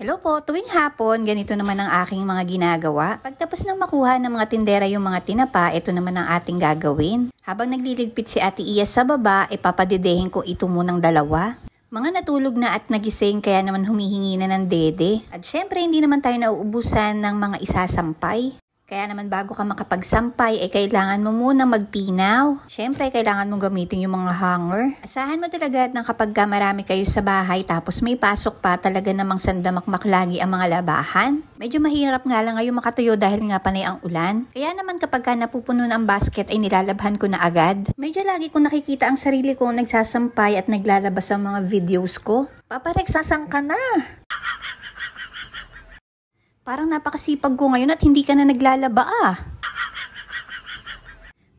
Hello po, tuwing hapon, ganito naman ang aking mga ginagawa. Pagtapos ng makuha ng mga tindera yung mga tinapa, ito naman ang ating gagawin. Habang nagliligpit si Ate Iya sa baba, ipapadidehin ko ito munang dalawa. Mga natulog na at nagising kaya naman humihingi na ng dede. At syempre hindi naman tayo nauubusan ng mga isasampay. Kaya naman bago ka makapagsampay ay kailangan mo muna magpinaw. Syempre kailangan mo gamitin yung mga hanger. Asahan mo talaga na kapag marami kayo sa bahay tapos may pasok pa talaga namang sandamakmak lagi ang mga labahan. Medyo mahirap nga lang ngayon makatuyo dahil nga panay ang ulan. Kaya naman kapag napupuno ng basket ay nilalabhan ko na agad. Medyo lagi ko nakikita ang sarili ko nagsasampay at naglalabas ang mga videos ko. Papa Rex, sasang ka na? Parang napakasipag ko ngayon at hindi ka na naglalaba ah.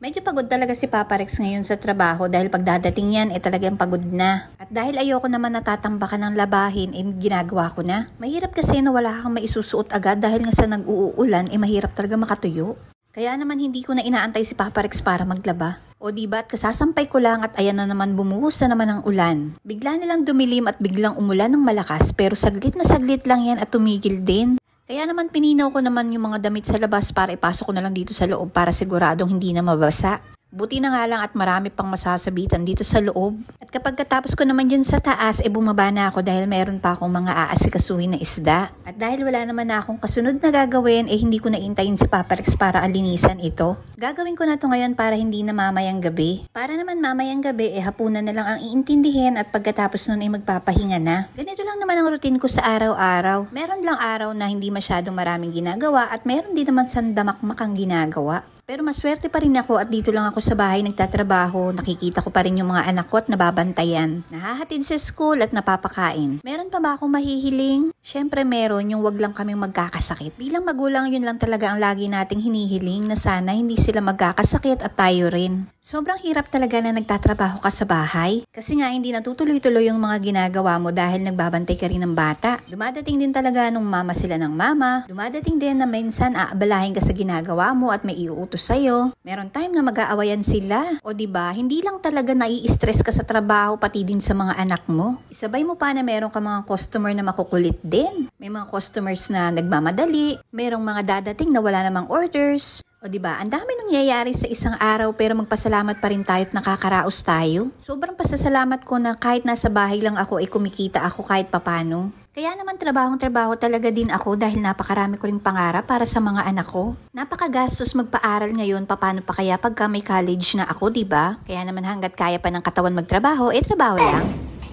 Medyo pagod talaga si Papa Rex ngayon sa trabaho dahil pagdadating yan talagang pagod na. At dahil ayoko naman natatambakan ng labahin ginagawa ko na. Mahirap kasi na wala kang maisusuot agad dahil nga sa nag-uulan mahirap talaga makatuyo. Kaya naman hindi ko na inaantay si Papa Rex para maglaba. O diba at kasasampay ko lang at ayan na naman bumuhos na naman ang ulan. Bigla nilang dumilim at biglang umulan ng malakas pero saglit na saglit lang yan at tumigil din. Kaya naman pininaw ko naman yung mga damit sa labas para ipasok ko na lang dito sa loob para siguradong hindi na mabasa. Buti na nga lang at marami pang masasabitan dito sa loob. At kapag katapos ko naman dyan sa taas, bumaba na ako dahil meron pa akong mga aasikasuhin na isda. At dahil wala naman na akong kasunod na gagawin, hindi ko na intayin si Papa Rex para alinisan ito. Gagawin ko na to ngayon para hindi na mamayang gabi. Para naman mamayang gabi, hapunan na lang ang iintindihin at pagkatapos nun magpapahinga na. Ganito lang naman ang routine ko sa araw-araw. Meron lang araw na hindi masyadong maraming ginagawa at meron din naman sandamakmak ang ginagawa. Pero maswerte pa rin ako at dito lang ako sa bahay nagtatrabaho, nakikita ko pa rin yung mga anak ko at nababantayan. Nahahatid sa school at napapakain. Meron pa ba akong mahihiling? Syempre meron, yung wag lang kaming magkakasakit. Bilang magulang yun lang talaga ang lagi nating hinihiling na sana hindi sila magkakasakit at tayo rin. Sobrang hirap talaga na nagtatrabaho ka sa bahay. Kasi nga hindi natutuloy-tuloy yung mga ginagawa mo dahil nagbabantay ka rin ng bata. Dumadating din talaga nung mama sila ng mama. Dumadating din na minsan aabalahin ka sa ginagawa mo at may iuutos sa'yo. Meron time na mag-aawayan sila. O diba, hindi lang talaga nai-stress ka sa trabaho pati din sa mga anak mo. Isabay mo pa na meron ka mga customer na makukulit din. May mga customers na nagmamadali. Merong mga dadating na wala namang orders. O diba, ang dami nangyayari sa isang araw pero magpasalamat pa rin tayo at nakakaraos tayo. Sobrang pasasalamat ko na kahit nasa bahay lang ako kumikita ako kahit papano. Kaya naman trabahong-trabaho talaga din ako dahil napakarami ko ring pangarap para sa mga anak ko. Napakagastos magpaaral ngayon, paano pa kaya pagka may college na ako, diba? Kaya naman hanggat kaya pa ng katawan magtrabaho, trabaho lang.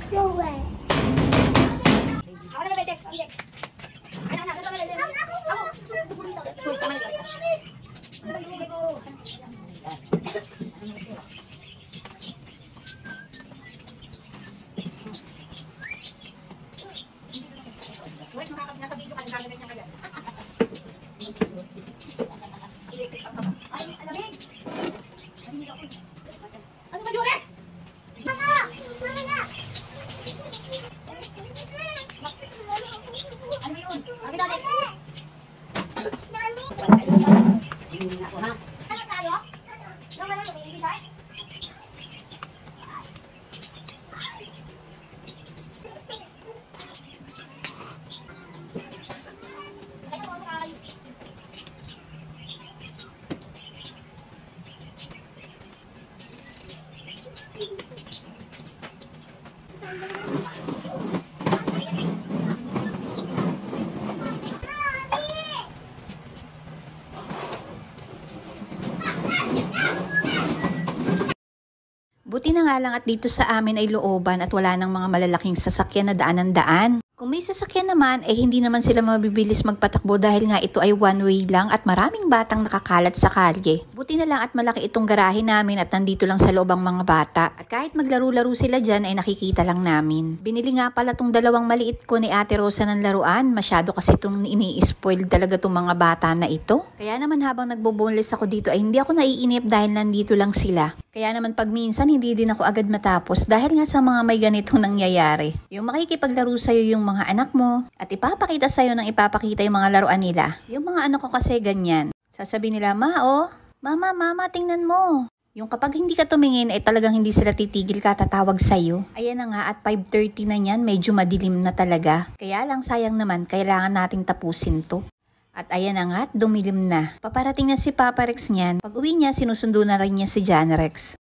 No way. Nasa video ka, nagkagagan niya kagad. Ay, alamig! Ano ba, Jonas? Mama! Mama na! Ano yun? Ano natin? Nani? Ano tayo? Naman lang, may ibig siya? Buti na nga lang at dito sa amin ay looban at wala nang mga malalaking sasakyan na daan-daan. Kung may sasakyan naman, hindi naman sila mabibilis magpatakbo dahil nga ito ay one way lang at maraming batang nakakalat sa kalye. Buti na lang at malaki itong garahe namin at nandito lang sa loob ang mga bata. At kahit maglaro-laro sila dyan ay nakikita lang namin. Binili nga pala tong dalawang maliit ko ni Ate Rosa ng laruan. Masyado kasi itong ini-spoil talaga tong mga bata na ito. Kaya naman habang nagbo-boneless ako dito ay hindi ako naiinip dahil nandito lang sila. Kaya naman pag minsan hindi din ako agad matapos dahil nga sa mga may ganitong nangyayari. Yung makikipaglaro sa'yo yung mga anak mo at ipapakita sa'yo ng ipapakita yung mga laruan nila. Yung mga anak ko kasi ganyan. Sasabihin nila, mama, tingnan mo. Yung kapag hindi ka tumingin, talagang hindi sila titigil katatawag sa'yo. Ayan na nga, at 5:30 na yan, medyo madilim na talaga. Kaya lang sayang naman, kailangan nating tapusin to. At ayan na nga, at dumilim na. Paparating na si Papa Rex niyan. Pag uwi niya, sinusundo na rin niya si John Rex.